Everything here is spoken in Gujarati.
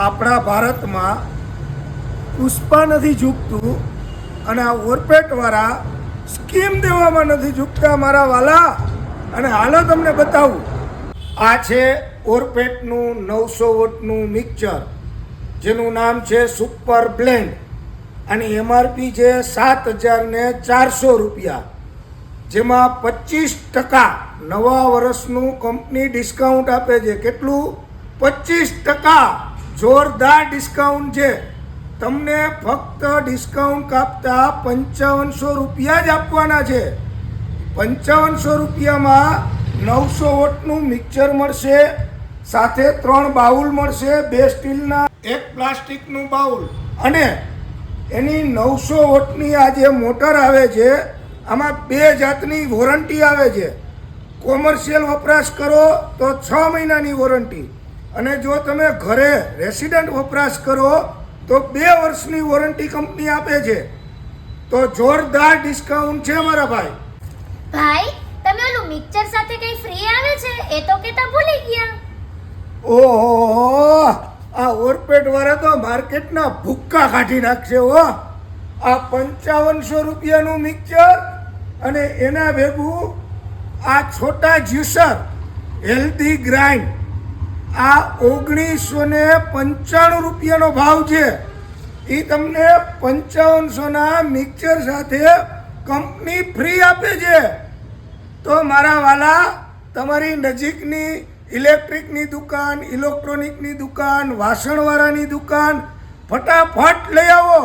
આપણા ભારતમાં પુષ્પા નથી ઝૂકતું અને આ ઓરપેટવાળા સ્કીમ દેવામાં નથી ઝૂકતા મારા વાલા. અને હાલો તમને બતાવું. આ છે ઓરપેટનું 900 વોટનું મિક્સર જેનું નામ છે સુપર બ્લેન્ડ. આની એમઆરપી છે 7,400 રૂપિયા, જેમાં 25% નવા વર્ષનું કંપની ડિસ્કાઉન્ટ આપે છે. કેટલું? 25%. જોરદાર ડિસ્કાઉન્ટ છે. તમને ફક્ત ડિસ્કાઉન્ટ કાપતા 5500 રૂપિયા જ આપવાના છે. 5500 રૂપિયામાં 900 વોટનું મિક્સર મળશે, સાથે 3 બાઉલ મળશે, 2 સ્ટીલના, 1 પ્લાસ્ટિકનું બાઉલ. અને એની 900 વોટની આ જે મોટર આવે છે આમાં 2 જાતની વોરંટી આવે છે. કોમર્શિયલ વપરાશ કરો તો 6 મહિનાની વોરંટી, અને જો તમે ઘરે રેસિડન્ટ વપરાશ કરો તો 2 વર્ષની વોરંટી કંપની આપે છે. તો જોરદાર ડિસ્કાઉન્ટ છે મારા ભાઈ. ભાઈ, તમે ઓલું મિક્સર સાથે કઈ ફ્રી આવે છે એ તો કેતા ભૂલી ગયા. ઓહો, આ ઓરપેટ વાળા તો માર્કેટના ભૂક્કા કાઢી નાખશે હો. આ 5500 રૂપિયાનું મિક્સર અને એના ભેગું આ છોટા જ્યુસર હેલ્ધી ગ્રાઇન્ડ, આ 1995 રૂપિયાનો ભાવ છે. એ તમને 5500ના મિક્સર સાથે કંપની ફ્રી આપે છે. તો મારા વાલા, તમારી નજીકની ઇલેક્ટ્રિકની દુકાન, ઇલેક્ટ્રોનિકની દુકાન, વાસણવાળાની દુકાન ફટાફટ લઈ આવો.